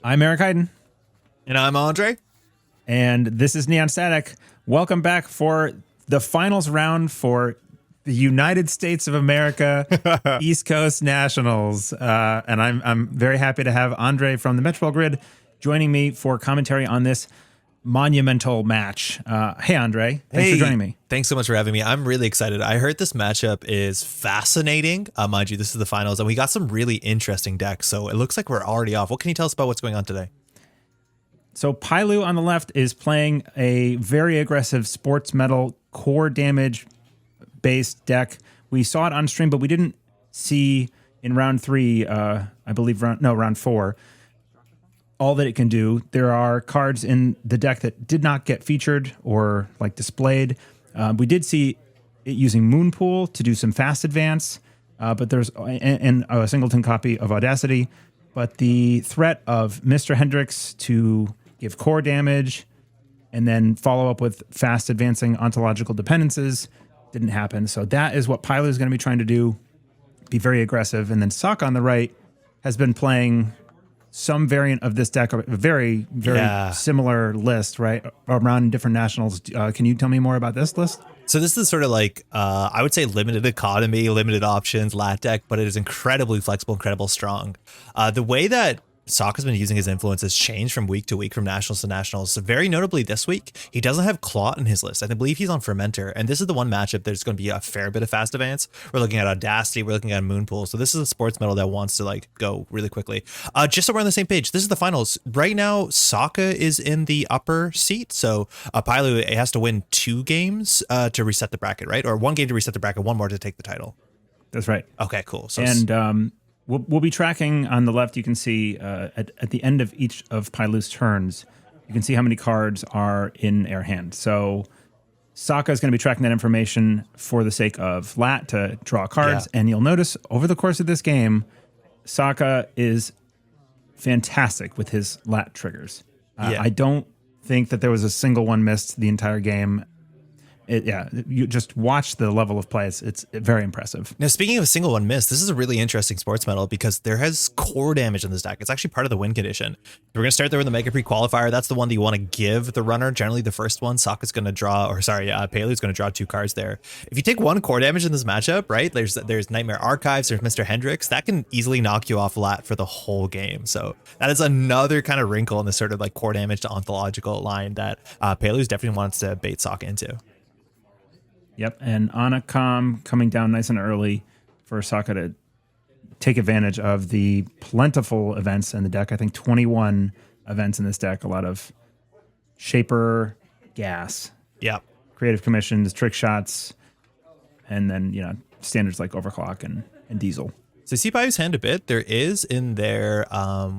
I'm Eric Hayden. And I'm Andre. And this is Neon Static. Welcome back for the finals round for the United States of America East Coast Nationals. And I'm very happy to have Andre from the Metro Grid joining me for commentary on this monumental match. Hey, Andre. Thanks for joining me. Thanks so much for having me. I'm really excited. I heard this matchup is fascinating. Mind you, this is the finals, and we got some really interesting decks. So it looks like we're already off. What can you tell us about what's going on today? So Paillu on the left is playing a very aggressive Sportsmetal core damage based deck. We saw it on stream, but we didn't see in round 3, I believe round 4, all that it can do. There are cards in the deck that did not get featured or like displayed. We did see it using Moonpool to do some fast advance, but there's and a singleton copy of Audacity. But the threat of Mr. Hendrix to give core damage and then follow up with fast advancing ontological dependencies didn't happen. So that is what Paillu is going to be trying to do, be very aggressive. And then Sokka on the right has been playing some variant of this deck, a very similar list, right, around different nationals. Can you tell me more about this list? So this is sort of like, I would say limited economy, limited options, lat deck, but it is incredibly flexible, incredibly strong. The way that Sokka's been using his influence has changed from week to week, from nationals to nationals. So very notably this week, he doesn't have Clot in his list. I believe he's on Fermenter, and this is the one matchup there's going to be a fair bit of fast advance. We're looking at Audacity, we're looking at Moonpool. So this is a sports metal that wants to like go really quickly. Just so we're on the same page, this is the finals. Right now, Sokka is in the upper seat. So Paillu has to win 2 games to reset the bracket, right? Or 1 game to reset the bracket, 1 more to take the title. That's right. Okay, cool. So and we'll be tracking on the left. You can see at the end of each of Paillu's turns, you can see how many cards are in their hand. So Sokka is going to be tracking that information for the sake of lat to draw cards. Yeah. And you'll notice over the course of this game, Sokka is fantastic with his lat triggers. I don't think that there was a single one missed the entire game. You just watch the level of play. It's very impressive. Now, speaking of a single one missed, this is a really interesting sports metal because there has core damage in this deck. It's actually part of the win condition. We're going to start there with the Mega Pre-Qualifier. That's the one that you want to give the runner. Generally, the first one, Sokka's going to draw, Paillu's going to draw 2 cards there. If you take 1 core damage in this matchup, right, there's Nightmare Archives, there's Mr. Hendrix, that can easily knock you off lat for the whole game. So that is another kind of wrinkle in this sort of like core damage to ontological line that Paillu's definitely wants to bait Sokka into. Yep, and Anacom coming down nice and early for Sokka to take advantage of the plentiful events in the deck. I think 21 events in this deck. A lot of Shaper, Gas, Creative Commissions, Trick Shots, and then standards like Overclock and Diesel. So you see Paillu's hand a bit. There is in there,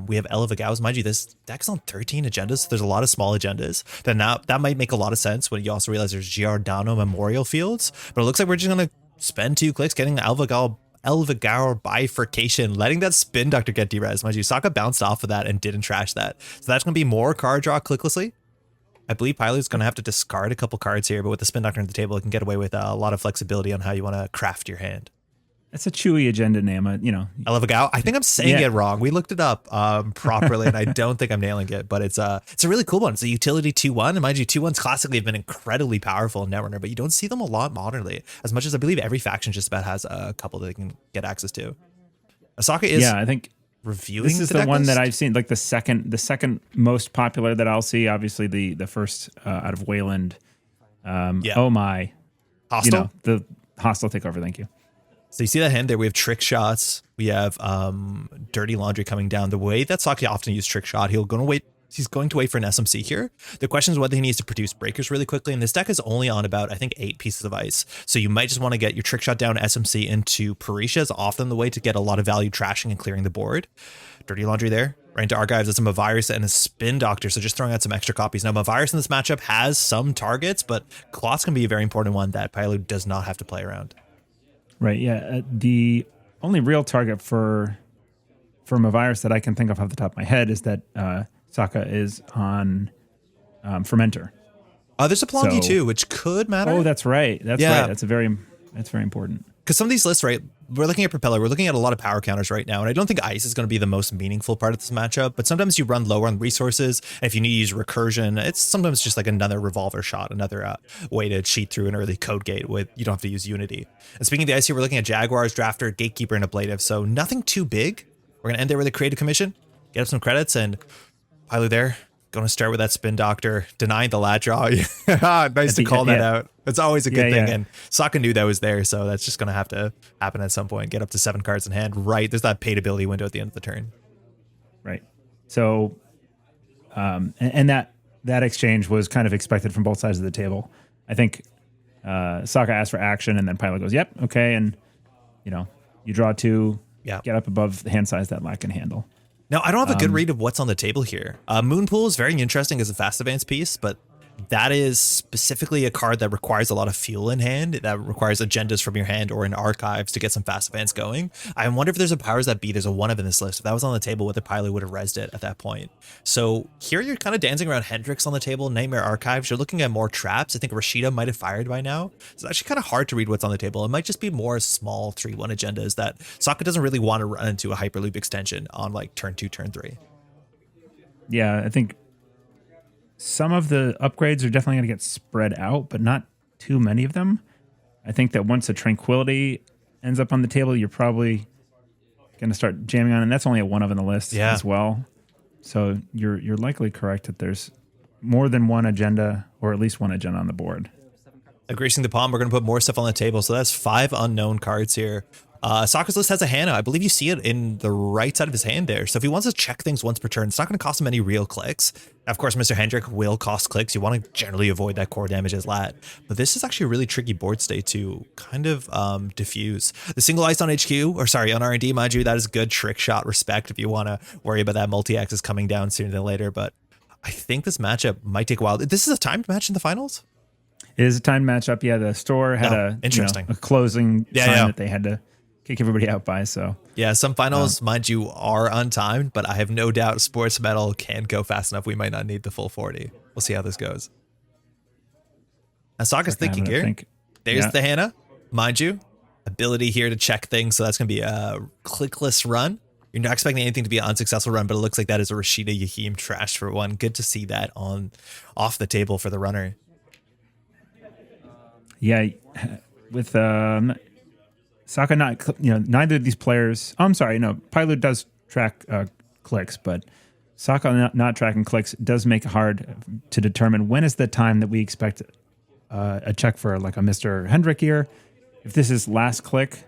we have Elevagao's. Mind you, this deck's on 13 agendas, so there's a lot of small agendas. Then that might make a lot of sense when you also realize there's Giordano Memorial Fields. But it looks like we're just going to spend 2 clicks getting the Elvagao Bifurcation, letting that Spin Doctor get derez. Mind you, Sokka bounced off of that and didn't trash that. So that's going to be more card draw clicklessly. I believe Paillu's going to have to discard a couple cards here, but with the Spin Doctor on the table, it can get away with a lot of flexibility on how you want to craft your hand. It's a chewy agenda name, Elevagao. I think I'm saying it wrong. We looked it up properly, and I don't think I'm nailing it. But it's a really cool one. It's a utility 2/1, and mind you, 2/1s classically have been incredibly powerful in Netrunner, but you don't see them a lot modernly. As much as I believe every faction just about has a couple that they can get access to. Sokka is. Yeah, I think reviewing. This is the one that I've seen, like the second most popular that I'll see. Obviously, the first out of Wayland. Oh my, Hostile. The hostile takeover. Thank you. So you see that hand there, we have Trick Shots, we have Dirty Laundry coming down. The way that Sokka often uses Trick Shot, he's going to wait for an SMC here. The question is whether he needs to produce breakers really quickly, and this deck is only on about, I think, 8 pieces of ice. So you might just want to get your Trick Shot down SMC into Parisha is often the way to get a lot of value trashing and clearing the board. Dirty Laundry there. Right into Archives, it's a Mavirus and a Spin Doctor, so just throwing out some extra copies. Now, Mavirus in this matchup has some targets, but Clot's going to be a very important one that Paillu does not have to play around. Right, yeah. The only real target for a virus that I can think of off the top of my head is that Sokka is on Fermenter. There's a Plonky too, which could matter. Oh, that's right. That's right. That's very important. because some of these lists, right, we're looking at Propeller, we're looking at a lot of power counters right now, and I don't think Ice is going to be the most meaningful part of this matchup, but sometimes you run lower on resources, and if you need to use Recursion, it's sometimes just like another revolver shot, another way to cheat through an early code gate with, you don't have to use Unity. And speaking of the Ice here, we're looking at Jaguars, Drafter, Gatekeeper, and Ablative, so nothing too big. We're going to end there with a Creative Commission, get up some credits, and Paillu there. Going to start with that Spin Doctor, denying the lat draw. Nice to call that out. It's always a good thing. And Sokka knew that was there, so that's just going to have to happen at some point. Get up to 7 cards in hand. Right. There's that paid ability window at the end of the turn. Right. So, and that exchange was kind of expected from both sides of the table. I think Sokka asked for action, and then Paillu goes, yep, okay. And, you draw 2, get up above the hand size that lat can handle. Now, I don't have a good read of what's on the table here. Moonpool is very interesting as a fast advance piece, but that is specifically a card that requires a lot of fuel in hand, that requires agendas from your hand or in archives to get some fast advance going. I wonder if there's a powers that be, there's a 1-of in this list. If that was on the table, whether Paillu would have rezzed it at that point. So here you're kind of dancing around Hendrix on the table, Nightmare Archives. You're looking at more traps. I think Rashida might have fired by now. So it's actually kind of hard to read what's on the table. It might just be more small 3-1 agendas that Sokka doesn't really want to run into a Hyperloop extension on like turn 2, turn 3. Yeah, I think some of the upgrades are definitely going to get spread out, but not too many of them. I think that once a Tranquility ends up on the table, you're probably going to start jamming on, and that's only a 1-of in the list as well. So you're likely correct that there's more than one agenda, or at least one agenda on the board. Greasing the palm, we're going to put more stuff on the table. So that's 5 unknown cards here. Sokka's list has a Hannah. I believe you see it in the right side of his hand there. So if he wants to check things once per turn, it's not going to cost him any real clicks. Of course, Mr. Hendrick will cost clicks. You want to generally avoid that core damage as lat. But this is actually a really tricky board state to kind of diffuse. The single ice on HQ, or sorry, on R&D, mind you, that is good trick shot respect if you want to worry about that multi-axis coming down sooner than later. But I think this matchup might take a while. This is a timed match in the finals? It is a timed matchup. Yeah, the store had a closing sign that they had to kick everybody out by. So yeah, some finals, mind you, are untimed, but I have no doubt Sportsmetal can go fast enough. We might not need the full 40. We'll see how this goes. And Sokka's thinking here. There's the Hannah, mind you, ability here to check things. So that's going to be a clickless run. You're not expecting anything to be an unsuccessful run, but it looks like that is a Rashida Yahim trash for 1. Good to see that off the table for the runner. Yeah, with Sokka neither of these players. Oh, I'm sorry, no, Paillu does track clicks, but Sokka not tracking clicks does make it hard to determine when is the time that we expect a check for like a Mr. Hendrick here. If this is last click,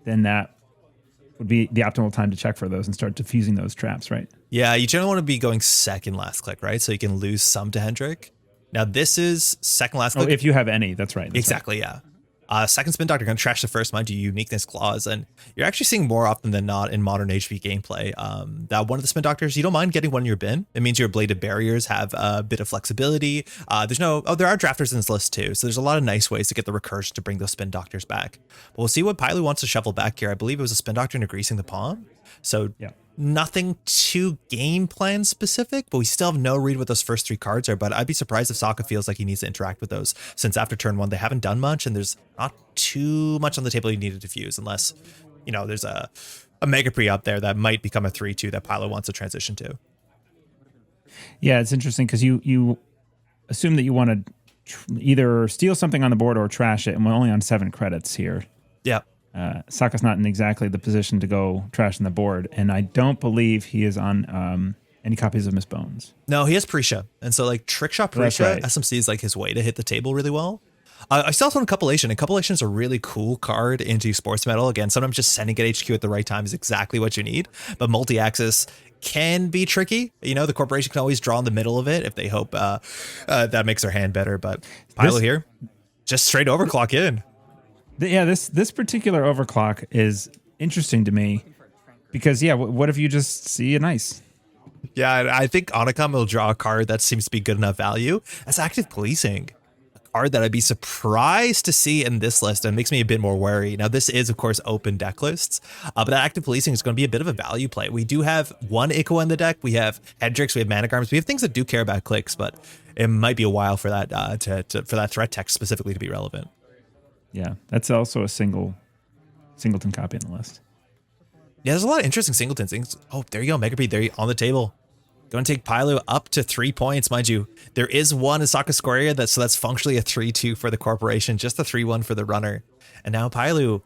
then that would be the optimal time to check for those and start diffusing those traps, right? Yeah, you generally want to be going second last click, right? So you can lose some to Hendrick. Now this is second last click. Oh, if you have any, that's right. Exactly, yeah. Second Spin Doctor going to trash the first, mind you, uniqueness clause, and you're actually seeing more often than not in modern HP gameplay that one of the Spin Doctors, you don't mind getting one in your bin. It means your bladed barriers have a bit of flexibility. There are drafters in this list too, so there's a lot of nice ways to get the recursion to bring those Spin Doctors back. But we'll see what Paillu wants to shuffle back here. I believe it was a Spin Doctor into Greasing the Palm, so nothing too game plan specific, but we still have no read what those first 3 cards are. But I'd be surprised if Sokka feels like he needs to interact with those, since after turn 1 they haven't done much and there's not too much on the table you need to diffuse, unless there's a Mega Pre up there that might become a 3-2 that Paillu wants to transition to. Yeah, it's interesting because you assume that you want to either steal something on the board or trash it, and we're only on 7 credits here. Yeah. Sokka's not in exactly the position to go trash on the board, and I don't believe he is on any copies of Miss Bones. No, he has Prisha, and so like Trick Shot Prisha, SMC is like his way to hit the table really well. I still also want Compilation, and Compilation is a really cool card into Sportsmetal. Again, sometimes just sending it HQ at the right time is exactly what you need, but multi-axis can be tricky. The corporation can always draw in the middle of it if they hope that makes their hand better, but Paillu here, just straight overclock in. This particular overclock is interesting to me because, what if you just see an ice? Yeah, I think Onacom will draw a card that seems to be good enough value. That's Active Policing, a card that I'd be surprised to see in this list and makes me a bit more wary. Now, this is, of course, open deck lists, but that Active Policing is going to be a bit of a value play. We do have one Ico in the deck. We have Hendrix, we have Managarms. We have things that do care about clicks, but it might be a while for that for that threat text specifically to be relevant. Yeah, that's also a singleton copy on the list. Yeah, there's a lot of interesting singleton things. Oh, there you go, Mega Breed, there you on the table. Going to take Paillu up to 3 points, mind you. There is one in Sokka score area, so that's functionally a 3-2 for the corporation, just a 3-1 for the runner. And now Paillu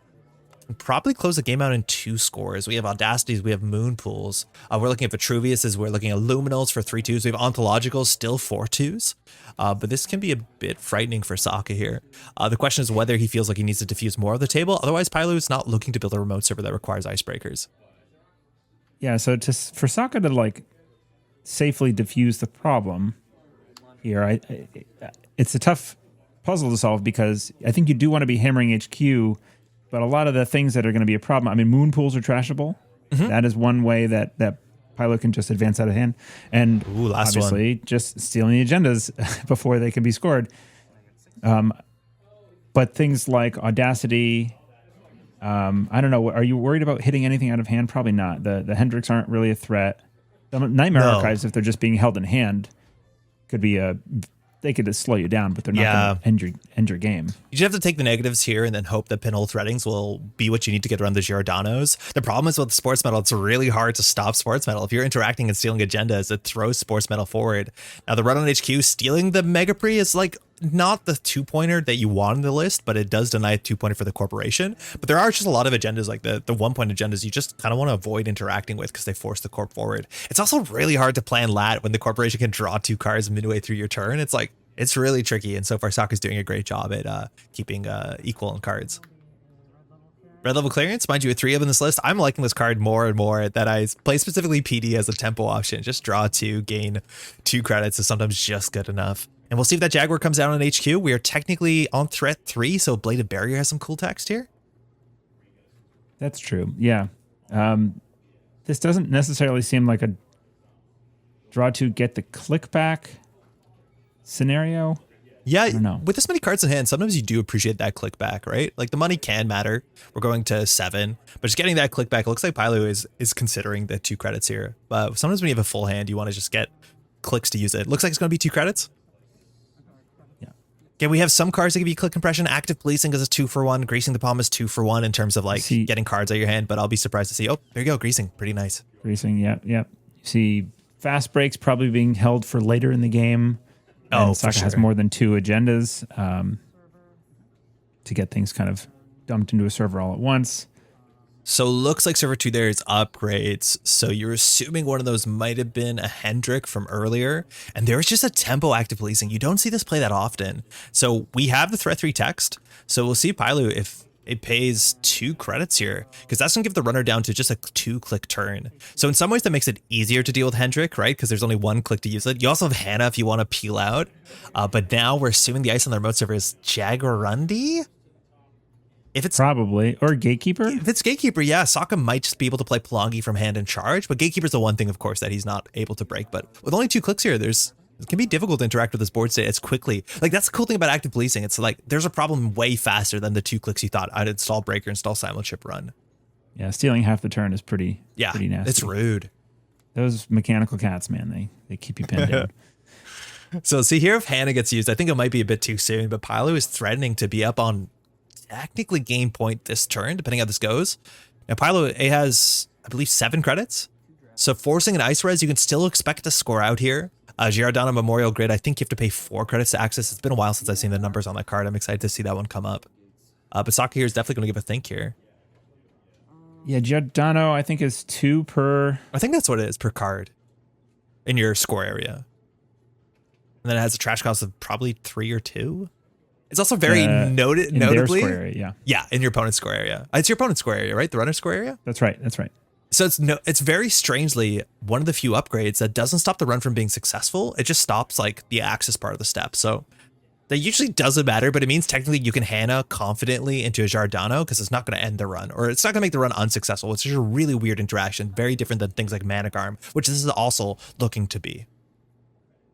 can probably close the game out in 2 scores. We have Audacities, we have Moon Pools. We're looking at Vitruviuses, we're looking at Luminals for 3-2s. We have Ontologicals, still 4-2s. But this can be a bit frightening for Sokka here. The question is whether he feels like he needs to diffuse more of the table. Otherwise, Paillu is not looking to build a remote server that requires icebreakers. Yeah, so for Sokka to like safely diffuse the problem here, it's a tough puzzle to solve because I think you do want to be hammering HQ, but a lot of the things that are going to be a problem, I mean, moon pools are trashable. Mm-hmm. That is one way that Paillu can just advance out of hand. And obviously just stealing the agendas before they can be scored. But things like Audacity, I don't know, are you worried about hitting anything out of hand? Probably not. The Hendricks aren't really a threat. The Nightmare Archives, if they're just being held in hand, could be they could just slow you down, but they're not going to end your game. You just have to take the negatives here and then hope that pinhole threadings will be what you need to get around the Giordano's. The problem is with Sportsmetal, it's really hard to stop Sportsmetal. If you're interacting and stealing agendas, it throws Sportsmetal forward. Now the run on HQ, stealing the Mega Pre is like not the 2-pointer that you want in the list, but it does deny a 2-pointer for the corporation. But there are just a lot of agendas, like the 1-point agendas, you just kind of want to avoid interacting with because they force the corp forward. It's also really hard to plan lat when the corporation can draw 2 cards midway through your turn. It's like, it's really tricky, and so far Sokka's doing a great job at keeping equal in cards. Red level clearance, mind you, with 3 of in this list. I'm liking this card more and more that I play specifically PD as a tempo option. Just draw 2, gain 2 credits is sometimes just good enough. And we'll see if that Jaguar comes down on HQ. We are technically on threat 3, so Bladed Barrier has some cool text here. That's true, yeah. This doesn't necessarily seem like a draw 2, get the click back scenario. Yeah, with this many cards in hand, sometimes you do appreciate that click back, right? Like the money can matter. We're going to 7, but just getting that click back, it looks like Paillu is considering the 2 credits here. But sometimes when you have a full hand, you want to just get clicks to use it. Looks like it's going to be 2 credits. Yeah. Okay, we have some cards that give you click compression. Active Policing is a 2-for-1. Greasing the Palm is 2-for-1 in terms of like getting cards out of your hand, but I'll be surprised to see, oh, there you go, Greasing. Pretty nice. Greasing, yeah. You see Fast Breaks probably being held for later in the game. And Sokka has more than 2 agendas to get things kind of dumped into a server all at once. So looks like server 2 there is upgrades. So you're assuming one of those might have been a Hendrick from earlier. And there's just a tempo active policing. You don't see this play that often. So we have the threat 3 text. So we'll see Paillu if it pays 2 credits here, because that's going to give the runner down to just a 2-click turn. So in some ways that makes it easier to deal with Hendrick, right? Because there's only 1 click to use it. You also have Hannah if you want to peel out. But now we're assuming the ice on the remote server is Jaguarundi? If it's probably, or Gatekeeper. If it's Gatekeeper, yeah, Sokka might just be able to play Pelongi from hand and charge, but Gatekeeper's the one thing, of course, that he's not able to break. But with only 2 clicks here, it can be difficult to interact with this board state as quickly. Like, that's the cool thing about active policing. It's like, there's a problem way faster than the 2 clicks you thought. I'd install Breaker, install Silent Chip, run. Yeah, stealing half the turn is pretty nasty. It's rude. Those mechanical cats, man, they keep you pinned down. So see here, if Hannah gets used, I think it might be a bit too soon, but Paillu is threatening to be up on technically game point this turn, depending how this goes. Now, Paillu has, I believe, 7 credits. So forcing an Ice Res, you can still expect to score out here. Giordano Memorial Grid, I think you have to pay 4 credits to access. It's been a while since I've seen the numbers on that card. I'm excited to see that one come up. But Sokka here is definitely going to give a think here. Yeah, Giordano, I think, is 2 per... I think that's what it is, per card in your score area. And then it has a trash cost of probably 3 or 2. It's also very notably... In their score area, yeah. Yeah, in your opponent's score area. It's your opponent's score area, right? The runner's score area? That's right. So it's very strangely one of the few upgrades that doesn't stop the run from being successful. It just stops like the access part of the step. So that usually doesn't matter, but it means technically you can Hannah confidently into a Giordano because it's not going to end the run, or it's not going to make the run unsuccessful. It's just a really weird interaction, very different than things like Manic Arm, which this is also looking to be.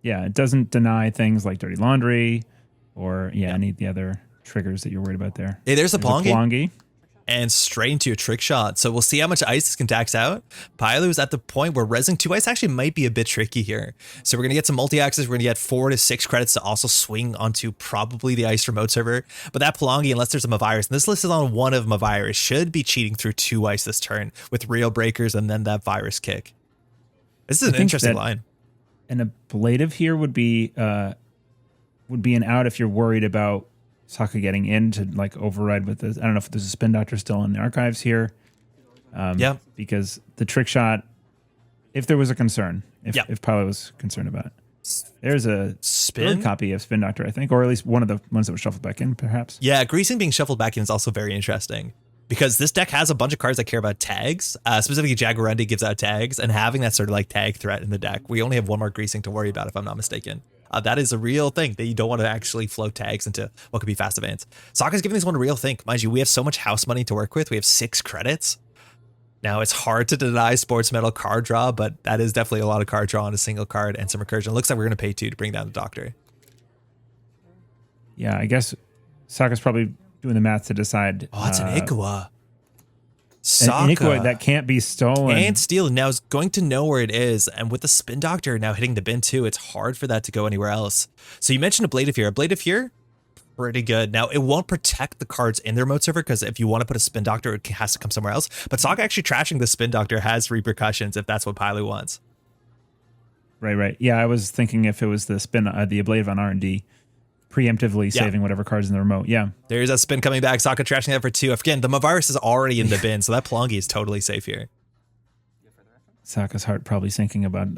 Yeah, it doesn't deny things like Dirty Laundry or any of the other triggers that you're worried about there. Hey, there's a Pelongi. and straight into a trick shot. So we'll see how much ice this can tax out. Paillu's at the point where resing 2 ice actually might be a bit tricky here. So we're going to get some multi-axes. We're going to get 4 to 6 credits to also swing onto probably the ice remote server. But that Pelongi, unless there's a Mavirus, and this list is on one of Mavirus, should be cheating through 2 ice this turn with real breakers and then that virus kick. This is an interesting line. An ablative here would be an out if you're worried about Sokka getting in to like override with this. I don't know if there's a spin doctor still in the archives here. Because the trick shot, if there was a concern, if Paillu was concerned about it, there's a spin copy of spin doctor, I think, or at least one of the ones that was shuffled back in, perhaps. Yeah, greasing being shuffled back in is also very interesting because this deck has a bunch of cards that care about tags. Specifically, Jaguarundi gives out tags, and having that sort of like tag threat in the deck, we only have 1 more greasing to worry about, if I'm not mistaken. That is a real thing that you don't want to actually float tags into what could be fast advance. Sokka's giving this one a real think. Mind you, we have so much house money to work with. We have 6 credits. Now, it's hard to deny Sportsmetal card draw, but that is definitely a lot of card draw on a single card and some recursion. It looks like we're going to pay 2 to bring down the Doctor. Yeah, I guess Sokka's probably doing the math to decide. Oh, it's an Ikawa. An Ikawa that can't be stolen. And steal. Now it's going to know where it is. And with the Spin Doctor now hitting the bin too, it's hard for that to go anywhere else. So you mentioned Ablative here. Ablative here, pretty good. Now it won't protect the cards in their remote server because if you want to put a Spin Doctor, it has to come somewhere else. But Sokka actually trashing the Spin Doctor has repercussions if that's what Paillu wants. Right. Yeah, I was thinking if it was the Ablative on R&D. Preemptively saving whatever cards in the remote. Yeah. There's a spin coming back. Sokka trashing that for 2. Again, the Mavirus is already in the bin, so that Pelongi is totally safe here. Sokka's heart probably sinking about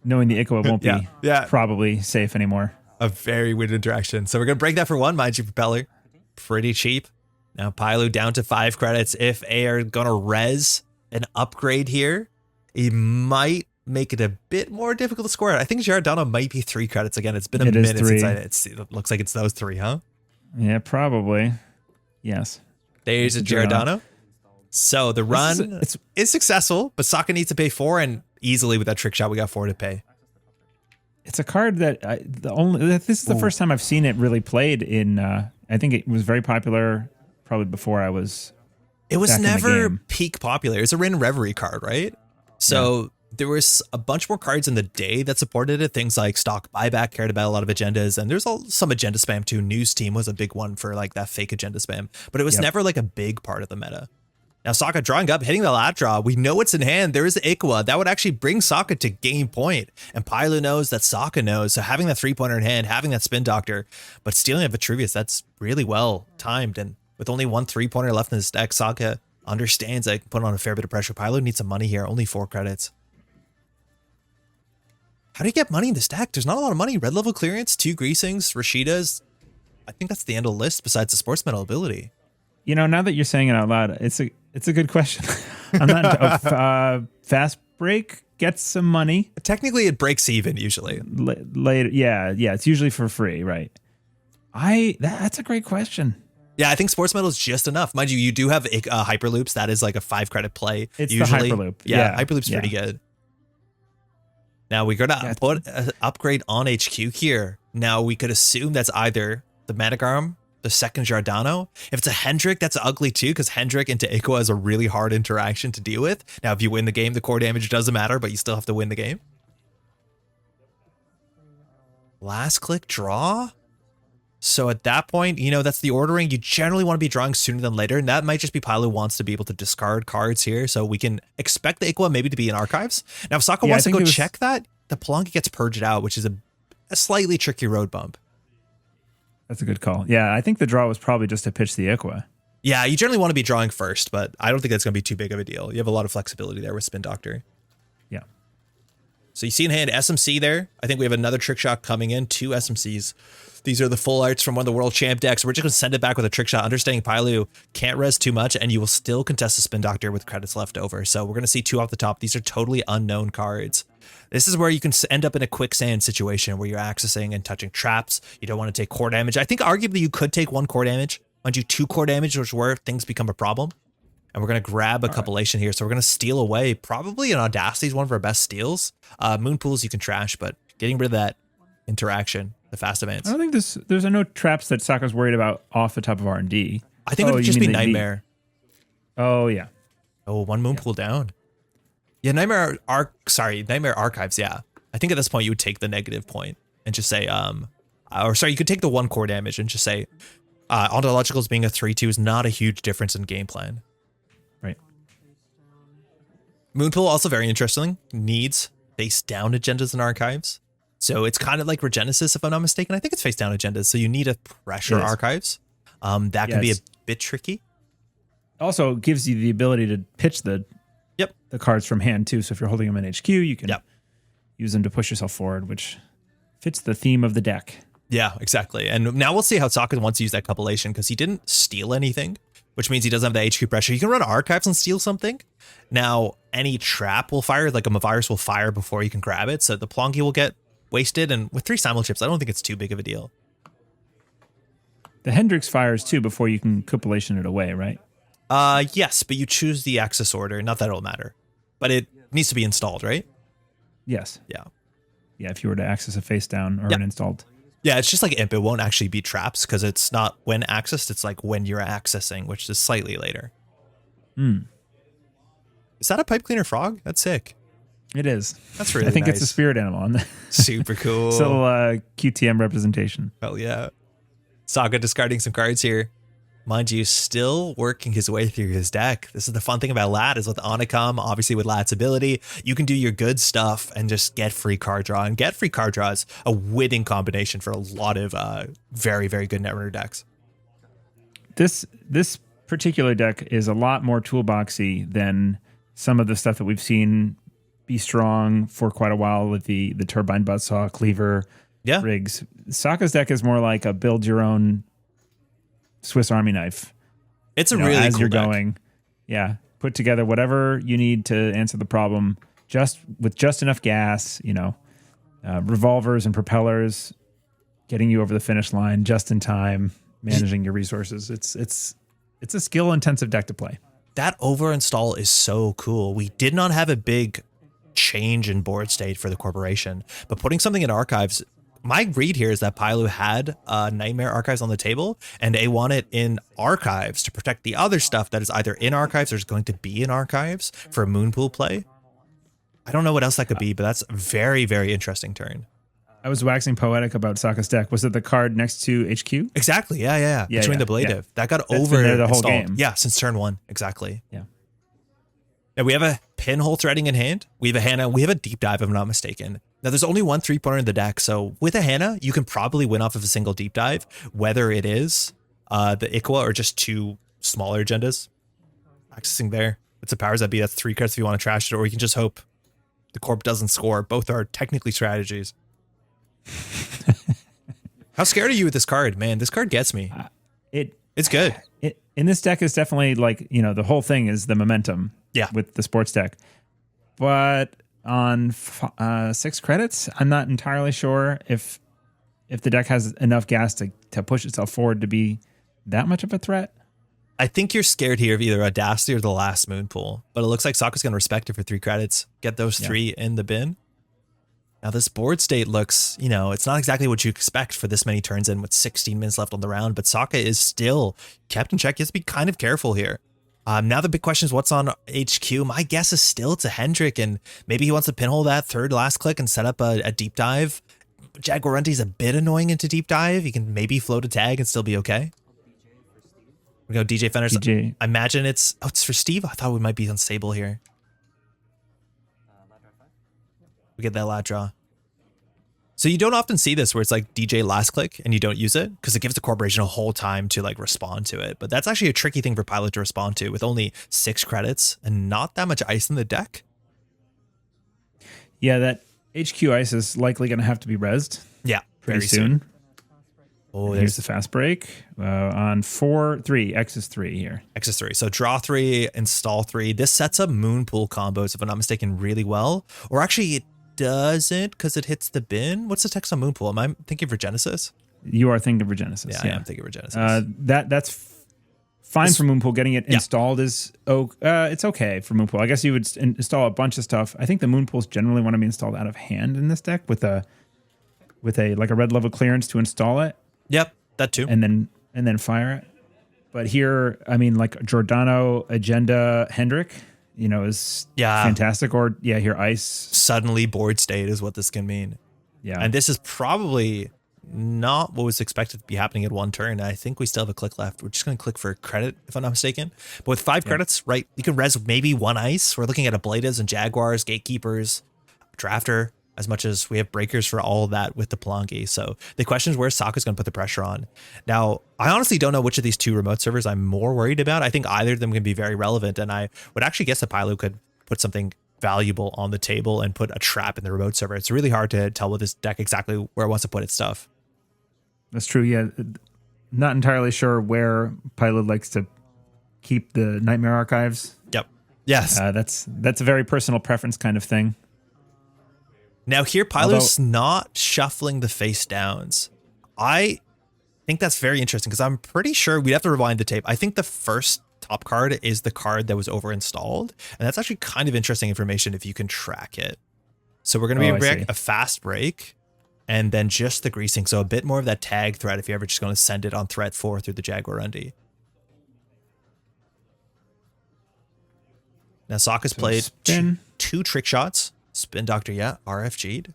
knowing the Ikawa won't be probably safe anymore. A very weird interaction. So we're going to break that for 1, mind you, Propeller. Pretty cheap. Now Paillu down to 5 credits. If they are going to res an upgrade here, he might make it a bit more difficult to score. I think Giordano might be 3 credits again. It's been a minute since it looks like it's those 3, huh? Yeah, probably. Yes. There's a Giordano. So the run is successful, but Sokka needs to pay 4, and easily with that trick shot, we got 4 to pay. It's a card that this is the first time I've seen it really played in. I think it was very popular probably before I was. It was never peak popular. It's a random reverie card, right? So there was a bunch more cards in the day that supported it. Things like stock buyback cared about a lot of agendas, and there's some agenda spam too. News Team was a big one for like that fake agenda spam, but it was never like a big part of the meta. Now Sokka drawing up, hitting the lat draw. We know it's in hand. There is the Ikawa. That would actually bring Sokka to game point. And Paillu knows that Sokka knows. So having that 3-pointer in hand, having that Spin Doctor, but stealing a Vitruvius, that's really well timed. And with only 1 3-pointer left in his deck, Sokka understands that he can put on a fair bit of pressure. Paillu needs some money here. Only 4 credits. How do you get money in this deck? There's not a lot of money. Red level clearance, 2 Greasings, Rashidas. I think that's the end of the list besides the Sportsmetal ability. You know, now that you're saying it out loud, it's a good question. I'm not fast break gets some money. Technically, it breaks even usually. Later, yeah, it's usually for free, right? That's a great question. Yeah, I think Sportsmetal is just enough. Mind you, you do have Hyperloops. That is like a 5 credit play. It's usually. the Hyperloop. Yeah, Hyperloop's pretty good. Now we're gonna put an upgrade on HQ here. Now we could assume that's either the Managarm, the second Giordano. If it's a Hendrik, that's ugly too, because Hendrik into Ikawa is a really hard interaction to deal with. Now, if you win the game, the core damage doesn't matter, but you still have to win the game. Last click draw. So at that point, you know, that's the ordering. You generally want to be drawing sooner than later, and that might just be Paillu wants to be able to discard cards here, so we can expect the Ikawa maybe to be in archives. Now, if Sokka wants to go check that, the Pelongi gets purged out, which is a slightly tricky road bump. That's a good call. Yeah, I think the draw was probably just to pitch the Ikawa. Yeah, you generally want to be drawing first, but I don't think that's going to be too big of a deal. You have a lot of flexibility there with Spin Doctor. Yeah. So you see in hand SMC there. I think we have another trick shot coming in, 2 SMCs. These are the full arts from one of the world champ decks. We're just going to send it back with a trick shot, understanding Paillu can't res too much, and you will still contest the Spin Doctor with credits left over. So we're going to see 2 off the top. These are totally unknown cards. This is where you can end up in a quicksand situation where you're accessing and touching traps. You don't want to take core damage. I think arguably you could take 1 core damage. Mind you, 2 core damage, which is where things become a problem. And we're going to grab a compilation here. So we're going to steal away probably an Audacity's one of our best steals. Moon Pools you can trash, but getting rid of that interaction, the fast advance. I don't think there's no traps that Sokka's worried about off the top of R&D. I think it would just be Nightmare. Oh yeah. Oh, one moon pool down. Yeah, Nightmare Archives, yeah. I think at this point you would take the negative point and just say, you could take the 1 core damage and just say, Ontologicals being a 3/2 is not a huge difference in game plan. Right. Moonpool, also very interesting, needs face down agendas and archives. So it's kind of like Regenesis, if I'm not mistaken. I think it's face down agendas. So you need a pressure archives. That can be a bit tricky. Also gives you the ability to pitch the cards from hand too. So if you're holding them in HQ, you can use them to push yourself forward, which fits the theme of the deck. Yeah, exactly. And now we'll see how Sokka wants to use that compilation, because he didn't steal anything, which means he doesn't have the HQ pressure. You can run archives and steal something. Now, any trap will fire, like a Mavirus will fire before you can grab it. So the Plonky will get wasted. And with 3 simul chips, I don't think it's too big of a deal. The Hendrix fires too before you can compilation it away, right? Yes, but you choose the access order. Not that it'll matter, but it needs to be installed, right? Yes. Yeah. Yeah, if you were to access a face down or an installed. Yeah, it's just like imp. It won't actually be traps because it's not when accessed. It's like when you're accessing, which is slightly later. Is that a pipe cleaner frog? That's sick. It is. That's really I think nice. it's a spirit animal. Super cool. So QTM representation. Hell yeah. Sokka discarding some cards here. Mind you, still working his way through his deck. This is the fun thing about Lat, is with Onicom, obviously with Lat's ability, you can do your good stuff and just get free card draw. And get free card draw is a winning combination for a lot of very, very good Netrunner decks. This particular deck is a lot more toolboxy than some of the stuff that we've seen be strong for quite a while with the Turbine Buzzsaw, Cleaver, rigs. Sokka's deck is more like a build your own Swiss Army knife. It's a really as cool you're deck. going. Yeah. Put together whatever you need to answer the problem with just enough gas, revolvers and propellers, getting you over the finish line just in time, managing your resources. It's a skill intensive deck to play. That overinstall is so cool. We did not have a big change in board state for the corporation, but putting something in archives, my read here is that Paillu had Nightmare Archives on the table, and they want it in archives to protect the other stuff that is either in archives or is going to be in archives for a Moonpool play. I don't know what else that could be, but that's a very, very interesting turn. I was waxing poetic about Sokka's deck. Was it the card next to HQ? Exactly. Yeah. Between the Blade Div. That got That's been there the whole installed. game. Yeah, since turn 1. Exactly. Yeah. And we have a Pinhole Threading in hand. We have a Hannah. We have a Deep Dive, if I'm not mistaken. Now, there's only one 3-pointer in the deck, so with a Hannah, you can probably win off of a single Deep Dive, whether it is the Ikwa or just 2 smaller agendas. Accessing there. It's a powers that be. That's 3 cards if you want to trash it, or you can just hope the Corp doesn't score. Both are technically strategies. How scared are you with this card? Man, this card gets me. It's good. In this deck is definitely like, the whole thing is the momentum with the sports deck. But on 6 credits, I'm not entirely sure if the deck has enough gas to push itself forward to be that much of a threat. I think you're scared here of either Audacity or the last Moonpool, but it looks like Sokka's going to respect it for 3 credits. Get those 3 in the bin. Now this board state looks, it's not exactly what you expect for this many turns in with 16 minutes left on the round, but Sokka is still kept in check. He has to be kind of careful here. Now the big question is what's on HQ. My guess is still it's a Hendrick, and maybe he wants to pinhole that 3rd last click and set up a deep dive. Jaguarante's a bit annoying into deep dive. You can maybe float a tag and still be okay. We go DJ Fenders. DJ. I imagine it's for Steve. I thought we might be unstable here. We get that lat draw. So you don't often see this where it's like DJ last click and you don't use it because it gives the corporation a whole time to like respond to it. But that's actually a tricky thing for Pilot to respond to with only 6 credits and not that much ice in the deck. Yeah, that HQ ice is likely going to have to be rezzed. Yeah, pretty soon. Oh, here's the fast break on 4-3. X is 3 here. X is 3. So draw 3, install 3. This sets up Moonpool combos, if I'm not mistaken, really well. Or actually, it doesn't because it hits the bin. What's the text on Moonpool? Am I thinking for Genesis? You are thinking for Genesis. Yeah, I am thinking for Genesis. That's fine for Moonpool. Getting it installed is it's okay for Moonpool. I guess you would install a bunch of stuff. I think the Moonpools generally want to be installed out of hand in this deck with a like a red level clearance to install it. Yep, that too. And then fire it. But here, I mean, like Giordano, Agenda, Hendrick, is fantastic. Or here, Ice. Suddenly board state is what this can mean. Yeah. And this is probably not what was expected to be happening at one turn. I think we still have a click left. We're just going to click for credit, if I'm not mistaken. But with 5 credits, right, you can res maybe 1 ice. We're looking at Ablatas and Jaguars, Gatekeepers, Drafter, as much as we have breakers for all of that with the Palangi. So the question is where Sokka's going to put the pressure on. Now, I honestly don't know which of these 2 remote servers I'm more worried about. I think either of them can be very relevant, and I would actually guess that Paillu could put something valuable on the table and put a trap in the remote server. It's really hard to tell with this deck exactly where it wants to put its stuff. That's true. Yeah. Not entirely sure where Paillu likes to keep the Nightmare Archives. Yep. Yes. That's a very personal preference kind of thing. Now here, Paillu's not shuffling the face downs. I think that's very interesting because I'm pretty sure we'd have to rewind the tape. I think the first top card is the card that was over installed, and that's actually kind of interesting information if you can track it. So we're going to be a fast break and then just the greasing. So a bit more of that tag threat if you're ever just going to send it on threat 4 through the Jaguar Undy. Now Sokka's played two trick shots. Spin Doctor, RFG'd.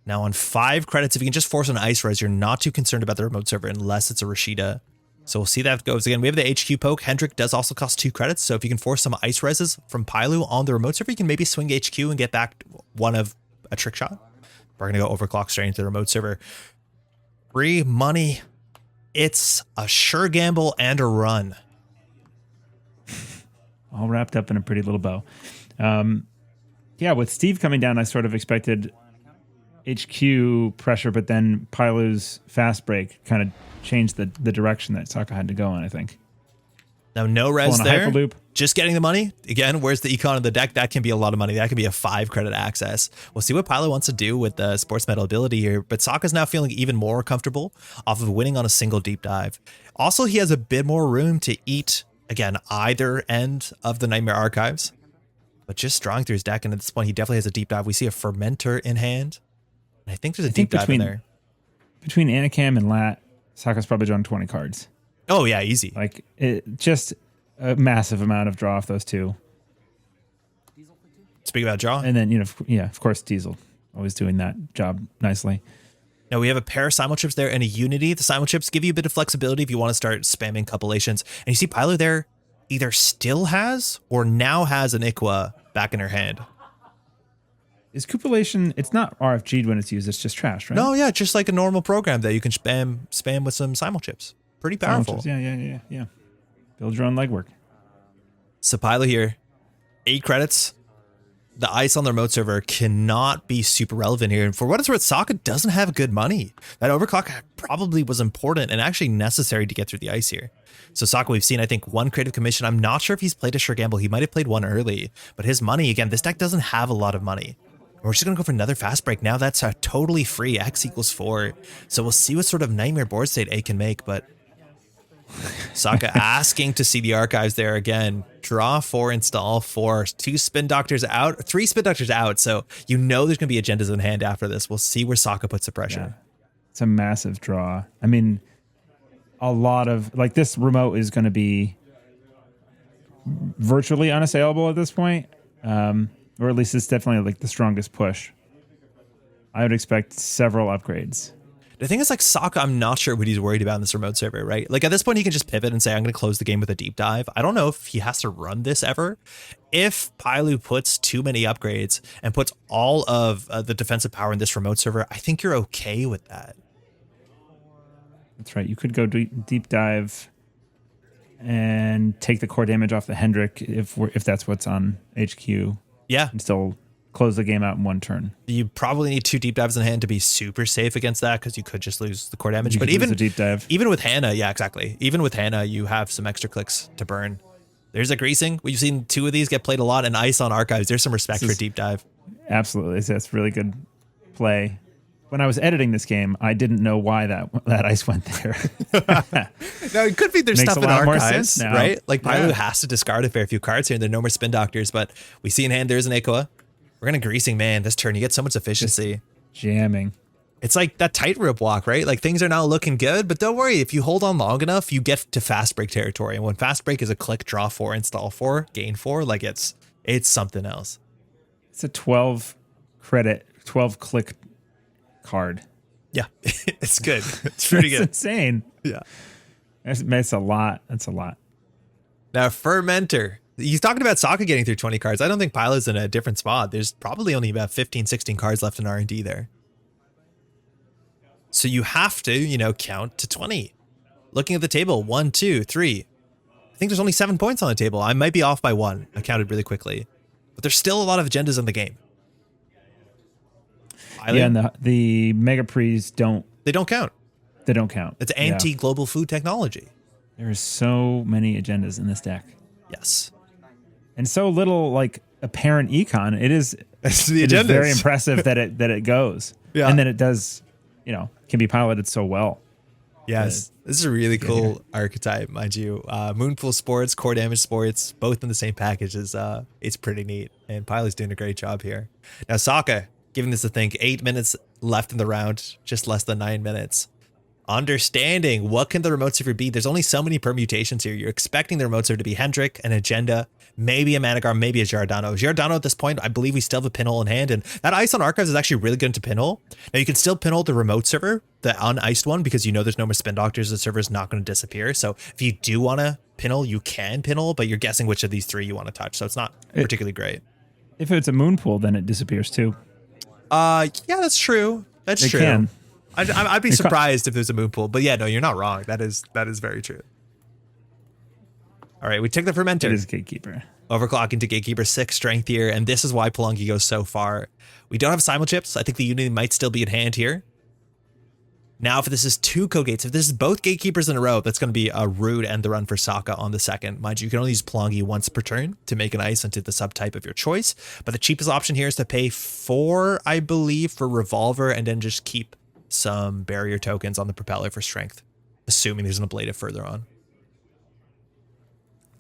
Now on 5 credits, if you can just force an ice res, you're not too concerned about the remote server unless it's a Rashida. So we'll see that goes again. We have the HQ poke. Hendrick does also cost 2 credits. So if you can force some ice reses from Paillu on the remote server, you can maybe swing HQ and get back one of a trick shot. We're going to go overclock straight into the remote server. Free money. It's a sure gamble and a run. All wrapped up in a pretty little bow. With Steve coming down, I sort of expected HQ pressure, but then Paillu's fast break kind of changed the direction that Sokka had to go in, I think. Now, no res there. Hyperloop. Just getting the money. Again, where's the econ of the deck? That can be a lot of money. That can be a 5 credit access. We'll see what Paillu wants to do with the Sportsmetal ability here, but Sokka's now feeling even more comfortable off of winning on a single deep dive. Also, he has a bit more room to eat, again, either end of the Nightmare Archives, but just drawing through his deck, and at this point, he definitely has a deep dive. We see a Fermenter in hand, and I think there's a deep dive in there. Between Anacam and Lat, Sokka's probably drawn 20 cards. Oh, yeah, easy. Like, just a massive amount of draw off those 2. Speak about draw. And then, of course, Diesel. Always doing that job nicely. Now we have a pair of simul chips there and a Unity. The simul chips give you a bit of flexibility if you want to start spamming compilations. And you see Paillu there either still has or now has an Iqua back in her hand. Is Cupulation, it's not RFG'd when it's used, it's just trash, right? No, yeah, just like a normal program that you can spam with some simul chips. Pretty powerful. Yeah. Build your own legwork. So Paillu here, 8 credits. The ice on the remote server cannot be super relevant here. And for what it's worth, Sokka doesn't have good money. That overclock probably was important and actually necessary to get through the ice here. So Sokka, we've seen, I think, 1 creative commission. I'm not sure if he's played a sure gamble. He might have played 1 early, but his money, again, this deck doesn't have a lot of money. We're just going to go for another fast break. Now that's a totally free X equals 4. So we'll see what sort of nightmare board state A can make, but Sokka asking to see the archives there again. Draw 4, install 4, 2 spin doctors out, 3 spin doctors out. So you know there's going to be agendas in hand after this. We'll see where Sokka puts the pressure. Yeah. It's a massive draw. I mean, a lot of, like, this remote is going to be virtually unassailable at this point. Or at least it's definitely like the strongest push. I would expect several upgrades. The thing is, like, Sokka, I'm not sure what he's worried about in this remote server, right? Like, at this point, he can just pivot and say, I'm going to close the game with a deep dive. I don't know if he has to run this ever. If Paillu puts too many upgrades and puts all of the defensive power in this remote server, I think you're okay with that. That's right. You could go deep dive and take the core damage off the Hendrick if that's what's on HQ. Yeah. And still close the game out in 1 turn. You probably need 2 deep dives in hand to be super safe against that, because you could just lose the core damage. But even a deep dive. Even with Hannah, yeah, exactly. Even with Hannah, you have some extra clicks to burn. There's a greasing. We've seen 2 of these get played a lot, and ice on archives. There's some respect for a deep dive. Absolutely. That's really good play. When I was editing this game, I didn't know why that ice went there. Now, it could be there's stuff in archives, now. right? Like, Paillu has to discard a fair few cards here, and there are no more spin doctors, but we see in hand there's an Aqua. We're going to greasing, man, this turn. You get so much efficiency. Just jamming. It's like that tightrope walk, right? Like things are now looking good, but don't worry. If you hold on long enough, you get to fast break territory. And when fast break is a click, draw 4, install 4, gain 4, like it's something else. It's a 12 credit, 12 click card. Yeah, it's good. It's pretty good. It's insane. Yeah. It's a lot. That's a lot. Now, Fermenter. He's talking about Sokka getting through 20 cards. I don't think Paillu's in a different spot. There's probably only about 15, 16 cards left in R&D there. So you have to, count to 20. Looking at the table, 1, 2, 3. I think there's only 7 points on the table. I might be off by 1. I counted really quickly. But there's still a lot of agendas in the game. Yeah, and the Mega Pre's don't... They don't count. They don't count. It's anti-global food technology. There are so many agendas in this deck. Yes. And so little, like, apparent econ. It is very impressive that it goes. Yeah. And then it does, can be piloted so well. Yes. This is a really cool archetype, mind you. Moonpool Sports, Core Damage Sports, both in the same package it's pretty neat. And Paillu's doing a great job here. Now, Sokka, giving this a think, 8 minutes left in the round, just less than 9 minutes. Understanding what can the remote server be? There's only so many permutations here. You're expecting the remote server to be Hendrik, an agenda, maybe a Managar, maybe a Giordano. Giordano at this point, I believe we still have a pinhole in hand, and that ice on archives is actually really good into pinhole. Now you can still pinhole the remote server, the uniced one, because there's no more spin doctors. The server is not going to disappear. So if you do want to pinhole, you can pinhole, but you're guessing which of these 3 you want to touch. So it's not particularly great. If it's a moon pool, then it disappears too. Yeah, that's true. That's true. Can. I'd be surprised if there's a moon pool, but yeah, no, you're not wrong. That is very true. All right, we took the Fermenter. It is Gatekeeper. Overclocking to Gatekeeper 6 strength here, and this is why Pelungi goes so far. We don't have simul chips. I think the Unity might still be at hand here. Now, if this is 2 code gates, if this is both Gatekeepers in a row, that's going to be a rude end the run for Sokka on the second. Mind you, can only use Pelungi once per turn to make an ice into the subtype of your choice. But the cheapest option here is to pay 4, I believe, for Revolver, and then just keep some barrier tokens on the propeller for strength, assuming there's an ablative further on.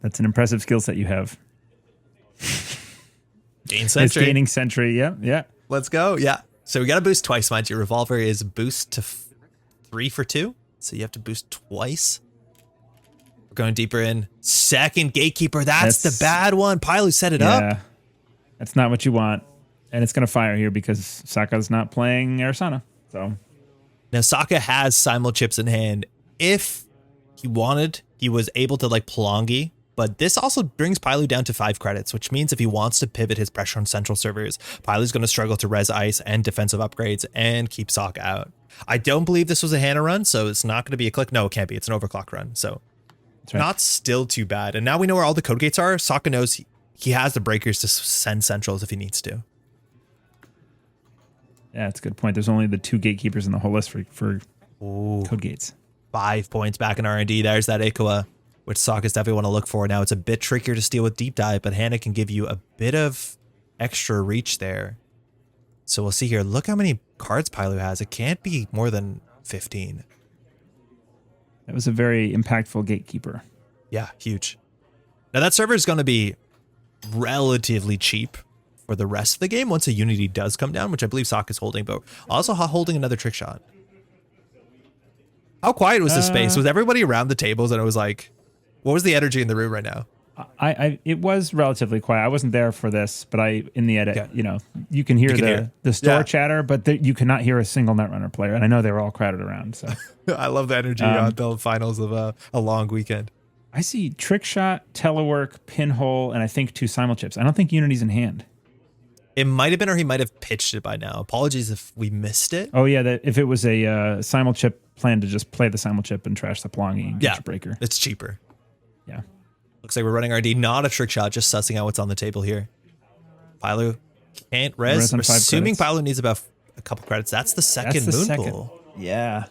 That's an impressive skill set you have. Gain Sentry. It's gaining Sentry, yeah. Let's go, yeah. So we got to boost twice, mind you. Revolver is boost to 3 for 2, so you have to boost twice. We're going deeper in. Second Gatekeeper, that's the bad one. Paillu set it up. That's not what you want. And it's going to fire here because Sokka's not playing Arasana. So now Sokka has simul chips in hand. If he wanted, he was able to like Pelungi, but this also brings Paillu down to 5 credits, which means if he wants to pivot his pressure on central servers, Paillu's going to struggle to res ice and defensive upgrades and keep Sokka out. I don't believe this was a Hana run, so it's not going to be a click. No, it can't be. It's an overclock run. So right. Not still too bad. And now we know where all the code gates are. Sokka knows he has the breakers to send centrals if he needs to. Yeah, that's a good point. There's only the 2 Gatekeepers in the whole list for code gates. 5 points back in R&D. There's that Ikoa, which Sokka's definitely want to look for. Now it's a bit trickier to steal with Deep Dive, but Hana can give you a bit of extra reach there. So we'll see here. Look how many cards Paillu has. It can't be more than 15. That was a very impactful Gatekeeper. Yeah, huge. Now that server is going to be relatively cheap for the rest of the game once a Unity does come down, which I believe Sokka's holding, but also holding another trick shot. How quiet was this space? Was everybody around the tables and it was like, what was the energy in the room right now? It was relatively quiet. I wasn't there for this, but in the edit, you can hear the store chatter, but you cannot hear a single Netrunner player. And I know they were all crowded around. So I love the energy on the finals of a long weekend. I see trick shot, telework, pinhole, and I think 2 simul chips. I don't think Unity's in hand. It might have been, or he might have pitched it by now. Apologies if we missed it. Oh yeah, if it was a simul chip, plan to just play the simul chip and trash the Pelungi and get your breaker. It's cheaper. Yeah. Looks like we're running RD, not a trick shot, just sussing out what's on the table here. Paillu can't res. We're assuming Paillu needs about a couple credits. That's the second moon pool. Yeah.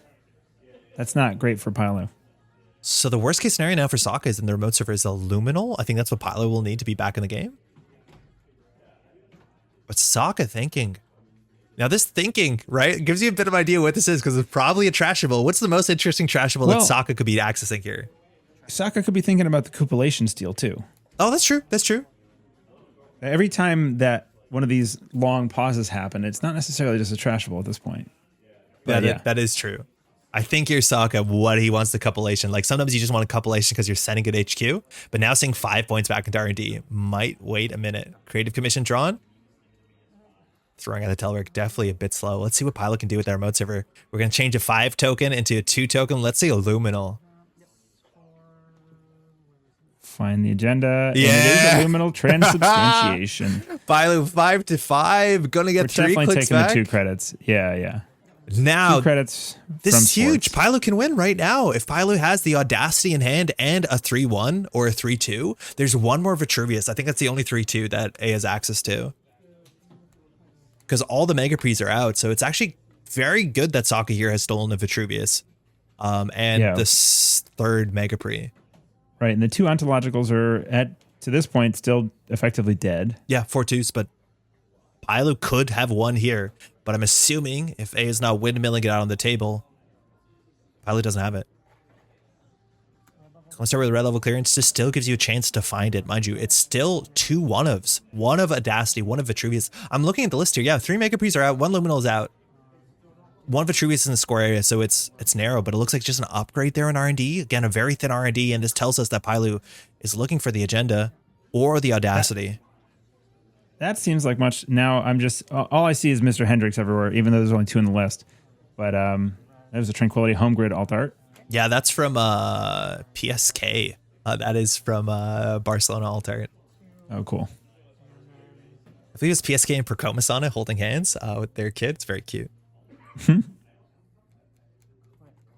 That's not great for Paillu. So the worst case scenario now for Sokka is in the remote server is a Luminal. I think that's what Paillu will need to be back in the game. What's Sokka thinking? Now this thinking, right, gives you a bit of idea what this is because it's probably a trashable. What's the most interesting trashable that Sokka could be accessing here? Sokka could be thinking about the cupulation steal too. Oh, that's true. That's true. Every time that one of these long pauses happen, it's not necessarily just a trashable at this point. But that is true. I think you're Sokka what he wants the cupulation. Like sometimes you just want a cupulation because you're setting good HQ, but now seeing 5 points back into R&D might wait a minute. Creative commission drawn. Throwing out the telework, definitely a bit slow. Let's see what Paillu can do with that remote server. We're going to change a 5 token into a 2 token. Let's see a luminal. Find the agenda. Yeah. And it is a luminal transubstantiation. Paillu 5 to 5. Gonna get We're 3 definitely clicks taking back. the 2 credits. Yeah. Now 2 credits. this from is huge. sports. Paillu can win right now. If Paillu has the audacity in hand and a 3-1 or a 3-2, there's one more Vitruvius. I think that's the only 3-2 that A has access to. Because all the Mega Pre's are out, so it's actually very good that Sokka here has stolen a Vitruvius. And the third Mega Pre. Right, and the 2 ontologicals are to this point still effectively dead. Yeah, 4-2s, but Paillu could have won here. But I'm assuming if A is not windmilling it out on the table, Paillu doesn't have it. Let's start with red level clearance. This still gives you a chance to find it. Mind you, it's still 2 one-ofs. 1 of Audacity, 1 of Vitruvius. I'm looking at the list here. Yeah, 3 Mega Pre's are out, 1 Luminal is out. 1 Vitruvius is in the score area, so it's narrow, but it looks like just an upgrade there in R&D. Again, a very thin R&D, and this tells us that Paillu is looking for the agenda or the Audacity. That seems like much. Now I'm just, all I see is Mr. Hendricks everywhere, even though there's only 2 in the list. But there's a Tranquility Home Grid alt art. Yeah, that's from PSK. That is from Barcelona alt art. Oh, cool. I believe it's PSK and Percomas on it, holding hands with their kid. It's very cute.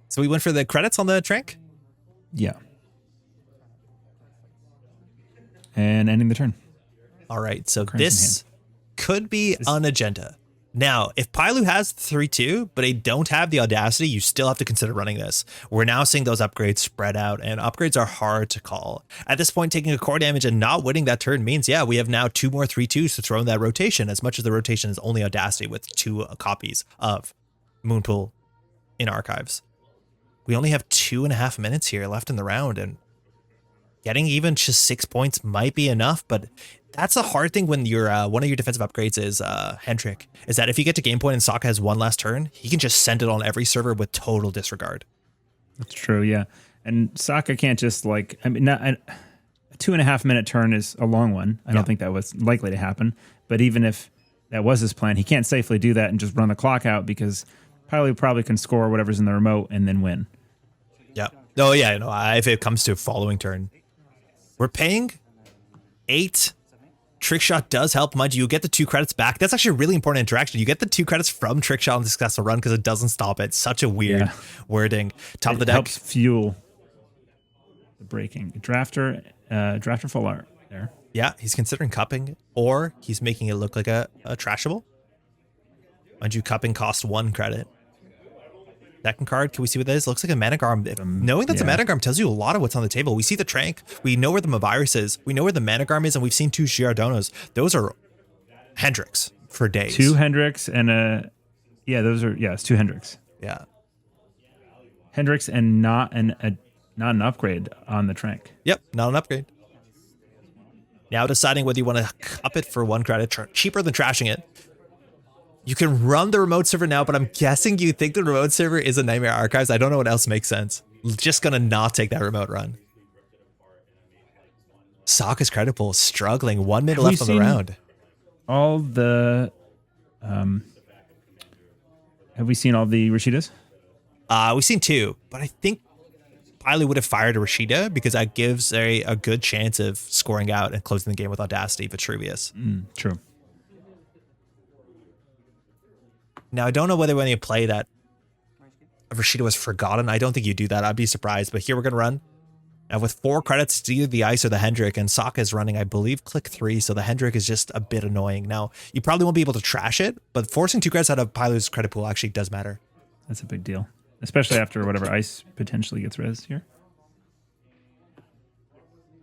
So we went for the credits on the Trank? Yeah. And ending the turn. All right, so Crimson this could be an agenda. Now, if Paillu has 3-2, but they don't have the Audacity, you still have to consider running this. We're now seeing those upgrades spread out, and upgrades are hard to call. At this point, taking a core damage and not winning that turn means, yeah, we have now 2 more 3-2s to throw in that rotation, as much as the rotation is only Audacity with 2 copies of Moonpool in archives. We only have 2.5 minutes here left in the round, and getting even just 6 points might be enough, but that's a hard thing when your one of your defensive upgrades is Hendrick, is that if you get to game point and Sokka has 1 last turn, he can just send it on every server with total disregard. That's true, yeah. And Sokka can't just a 2.5 minute turn is a long one. I don't think that was likely to happen. But even if that was his plan, he can't safely do that and just run the clock out because Paillu probably can score whatever's in the remote and then win. Yeah. Oh yeah, no, if it comes to a following turn. We're paying 8. Trickshot does help. Mind you, get the 2 credits back. That's actually a really important interaction. You get the 2 credits from Trickshot on the successful run because it doesn't stop it. Such a weird wording. Top of the deck. Helps fuel the breaking. Drafter full art there. Yeah, he's considering cupping, or he's making it look like a trashable. Mind you, cupping costs 1 credit. Second card, can we see what that is? Looks like a Managarm. Knowing that's a Managarm tells you a lot of what's on the table. We see the Trank. We know where the Mavirus is. We know where the Managarm is, and we've seen 2 Girardonos. Those are Hendricks for days. 2 Hendricks and it's 2 Hendricks. Yeah. Hendricks and not an upgrade on the Trank. Yep, not an upgrade. Now deciding whether you want to cup it for 1 credit, cheaper than trashing it. You can run the remote server now, but I'm guessing you think the remote server is a Nightmare Archives. I don't know what else makes sense. Just gonna not take that remote run. Sokka's credit pool struggling. 1 minute left on the round. All the have we seen all the Rashidas? We've seen 2, but I think Paillu would have fired a Rashida because that gives a good chance of scoring out and closing the game with Audacity Vitruvius. True. Now, I don't know whether when you play that Rashida was forgotten. I don't think you do that. I'd be surprised. But here we're going to run. Now, with 4 credits, it's either the Ice or the Hendrick. And Sokka is running, I believe, click 3. So the Hendrick is just a bit annoying. Now, you probably won't be able to trash it. But forcing 2 credits out of Paillu's credit pool actually does matter. That's a big deal. Especially after whatever Ice potentially gets res here.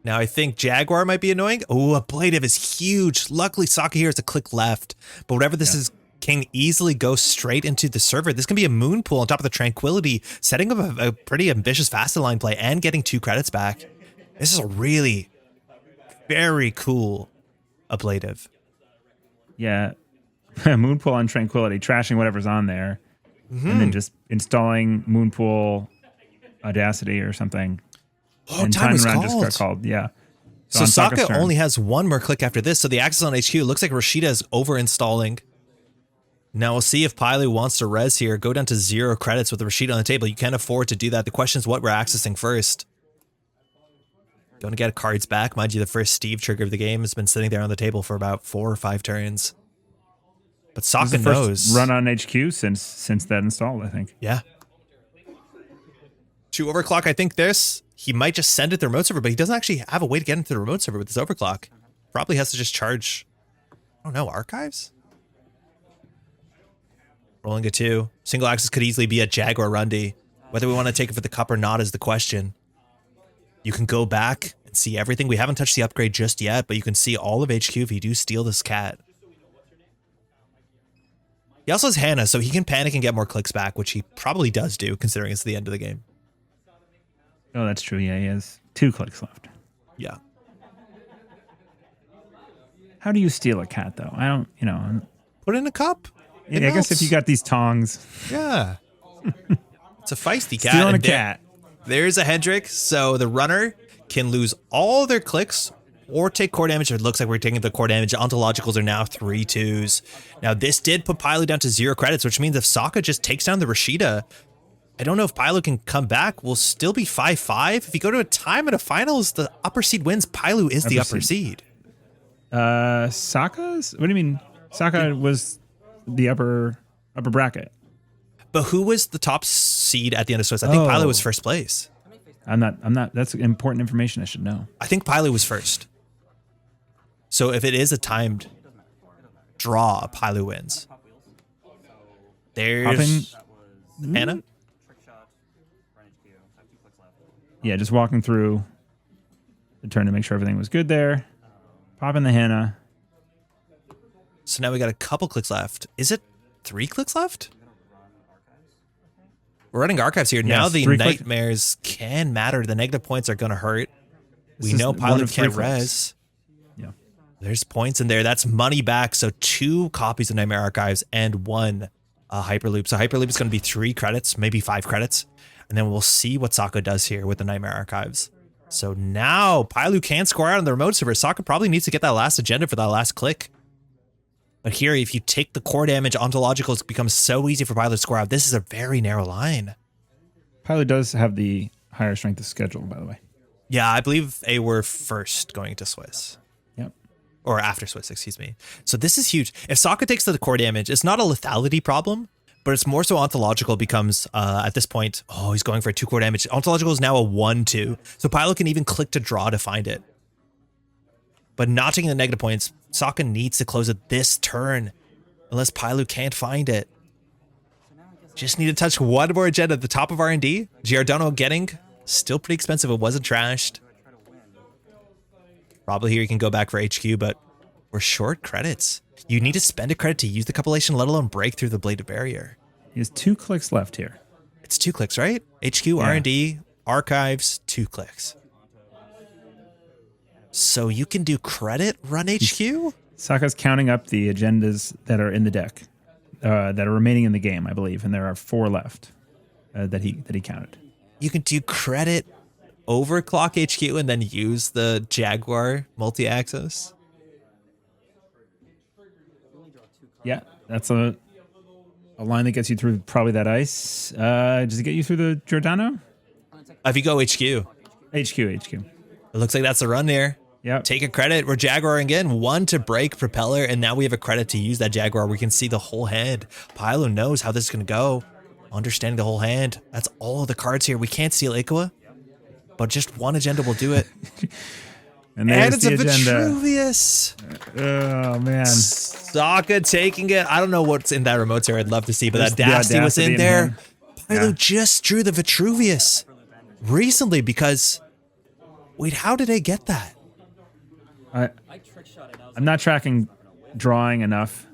Now, I think Jaguar might be annoying. Oh, Ablative is huge. Luckily, Sokka here is a click left. But whatever this is, can easily go straight into the server. This can be a moon pool on top of the Tranquility, setting up a pretty ambitious fast line play and getting 2 credits back. This is a really very cool ablative. Yeah. Moon pool on Tranquility, trashing whatever's on there. and then just installing Moonpool Audacity or something. Oh, and time was around called. just got called. Yeah. So on Sokka's Sokka turn. only has one more click after this. So the access on HQ looks like Rashida is over installing. Now we'll see if Paillu wants to res here. Go down to 0 credits with Rashida on the table. You can't afford to do that. The question is what we're accessing first. Going to get cards back. Mind you, the first Steve trigger of the game has been sitting there on the table for about 4 or 5 turns. But This is Sokka the first knows. run on HQ since that installed, I think. Yeah. 2 overclock, I think he might just send it to the remote server, but he doesn't actually have a way to get into the remote server with this overclock. Probably has to just charge, I don't know, archives? Rolling a 2. Single access could easily be a Jaguar Rundy. Whether we want to take it for the cup or not is the question. You can go back and see everything. We haven't touched the upgrade just yet, but you can see all of HQ if you do steal this cat. He also has Hannah, so he can panic and get more clicks back, which he probably does do, considering it's the end of the game. Oh, that's true. Yeah, he has 2 clicks left. Yeah. How do you steal a cat, though? I don't, Put it in a cup. I guess if you got these tongs. Yeah. It's a feisty cat. Stealing a and cat. There's a Hendrick, so the runner can lose all their clicks or take core damage. It looks like we're taking the core damage. Ontologicals are now 3 2s. Now, this did put Paillu down to 0 credits, which means if Sokka just takes down the Rashida, I don't know if Paillu can come back. We'll still be 5-5. If you go to a time at a finals, the upper seed wins. Paillu is the upper seed. Sokka's? What do you mean? Sokka was the upper bracket. But who was the top seed at the end of Swiss? I think Paillu was first place. I'm not. That's important information I should know. I think Paillu was first. So if it is a timed draw, Paillu wins. There's Hannah. Yeah, just walking through the turn to make sure everything was good there. Popping the Hannah. So now we got a couple clicks left. Is it 3 clicks left? We're running archives here. Yes, now the 3 clicks. nightmares can matter. The negative points are going to hurt. We This know is one Paillu of 3 can't clicks. res. Yeah. There's points in there. That's money back. So 2 copies of Nightmare Archives and 1 Hyperloop. So Hyperloop is going to be 3 credits, maybe 5 credits. And then we'll see what Sokka does here with the Nightmare Archives. So now Paillu can score out on the remote server. Sokka probably needs to get that last agenda for that last click. But here, if you take the core damage, Ontologicals becomes so easy for Paillu to score out. This is a very narrow line. Paillu does have the higher strength of schedule, by the way. Yeah, I believe they were first going to Swiss. Yep. Or after Swiss, excuse me. So this is huge. If Sokka takes the core damage, it's not a lethality problem, but it's more so Ontological becomes, at this point, he's going for 2 core damage. Ontological is now a 1-2. So Paillu can even click to draw to find it. But not taking the negative points, Sokka needs to close it this turn, unless Paillu can't find it. Just need to touch one more agenda at the top of R&D. Giordano getting still pretty expensive. It wasn't trashed. Probably here you can go back for HQ, but we're short credits. You need to spend a credit to use the compilation, let alone break through the bladed barrier. He has 2 clicks left here. It's 2 clicks, right? HQ, R&D, archives, 2 clicks. So you can do credit, run HQ? Sokka's counting up the agendas that are in the deck, that are remaining in the game, I believe, and there are 4 left that he counted. You can do credit, overclock HQ, and then use the Jaguar multi-access. Yeah, that's a line that gets you through probably that ice. Does it get you through the Giordano? If you go HQ. HQ. It looks like that's the run there. Yeah. Take a credit. We're Jaguaring again. 1 to break Propeller, and now we have a credit to use that Jaguar. We can see the whole hand. Paillu knows how this is going to go. Understanding the whole hand. That's all of the cards here. We can't steal Ikawa, but just 1 agenda will do it. And it's the a agenda. Vitruvius. Oh, man. Sokka taking it. I don't know what's in that remote here. I'd love to see, but There's that Dasty was Audacity in in there. hand. Paillu Yeah. just drew the Vitruvius recently because... Wait, how did they get that? I'm not tracking drawing enough,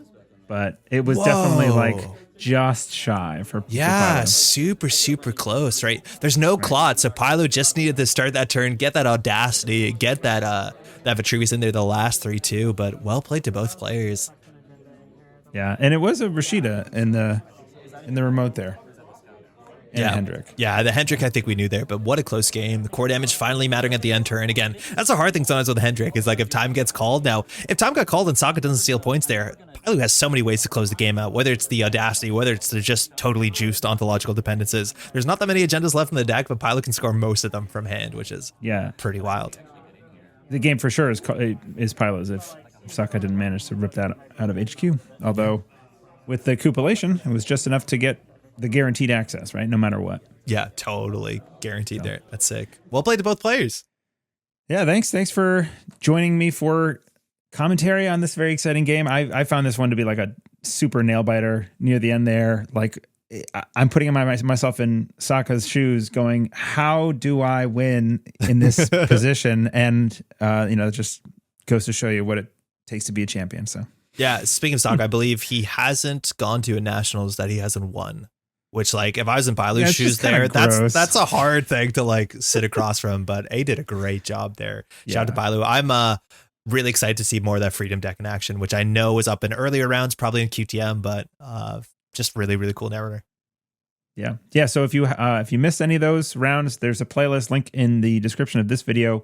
but it was definitely like just shy for Yeah, Paillu. super, super close, right? There's no clot, so Paillu just needed to start that turn, get that Audacity, get that Vitruvius in there the last 3-2, but well played to both players. Yeah, and it was a Rashida in the in the remote there. And Hendrik. Yeah, the Hendrik I think we knew there, but what a close game. The core damage finally mattering at the end turn. Again, that's a hard thing sometimes with Hendrik is like if time gets called. Now, if time got called and Sokka doesn't steal points there, Paillu has so many ways to close the game out, whether it's the audacity, whether it's the just totally juiced ontological dependencies. There's not that many agendas left in the deck, but Paillu can score most of them from hand, which is pretty wild. The game for sure is Paillu's if Sokka didn't manage to rip that out of HQ. Although with the cupulation, it was just enough to get the guaranteed access, right? No matter what. Yeah, totally guaranteed there. That's sick. Well played to both players. Yeah, thanks. Thanks for joining me for commentary on this very exciting game. I found this one to be like a super nail biter near the end there. Like I'm putting myself in Sokka's shoes going, how do I win in this position? And, it just goes to show you what it takes to be a champion. So, yeah, speaking of Sokka, I believe he hasn't gone to a nationals that he hasn't won. Which, like, if I was in Paillu's shoes there, that's a hard thing to, like, sit across from. But A did a great job there. Shout out to Paillu. I'm really excited to see more of that Freedom deck in action, which I know was up in earlier rounds, probably in QTM, but just really, really cool Netrunner. Yeah. So if you missed any of those rounds, there's a playlist link in the description of this video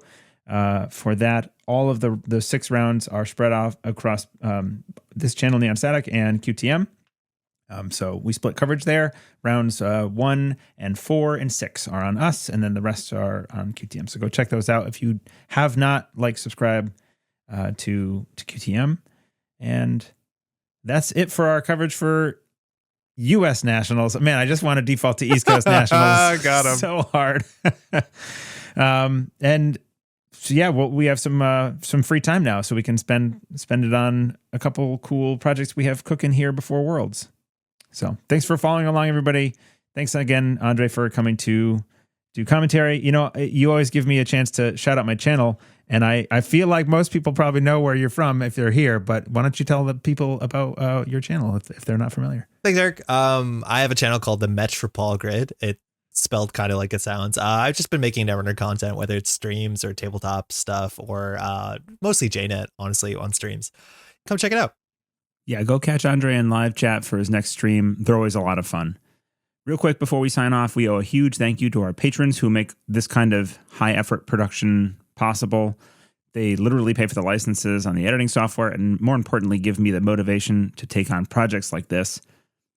for that. All of the 6 rounds are spread off across this channel, Neon Static, and QTM. So we split coverage there. Rounds 1 and 4 and 6 are on us, and then the rest are on QTM. So go check those out if you have not. Subscribe to QTM, and that's it for our coverage for U.S. Nationals. Man, I just want to default to East Coast Nationals. Got him. So hard. And so yeah, well, we have some free time now, so we can spend it on a couple cool projects we have cooking here before Worlds. So thanks for following along, everybody. Thanks again, Andre, for coming to do commentary. You always give me a chance to shout out my channel, and I feel like most people probably know where you're from if they're here, but why don't you tell the people about your channel if they're not familiar? Thanks, Eric. I have a channel called the Metropol Grid. It's spelled kind of like it sounds. I've just been making Netrunner content, whether it's streams or tabletop stuff or mostly JNet, honestly, on streams. Come check it out. Yeah, go catch Andre in live chat for his next stream. They're always a lot of fun. Real quick before we sign off, we owe a huge thank you to our patrons who make this kind of high-effort production possible. They literally pay for the licenses on the editing software and, more importantly, give me the motivation to take on projects like this.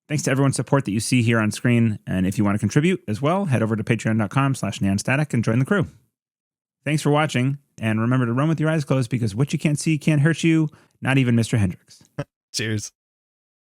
Thanks to everyone's support that you see here on screen. And if you want to contribute as well, head over to patreon.com/neonstatic and join the crew. Thanks for watching. And remember to run with your eyes closed because what you can't see can't hurt you, not even Mr. Hendricks. Cheers.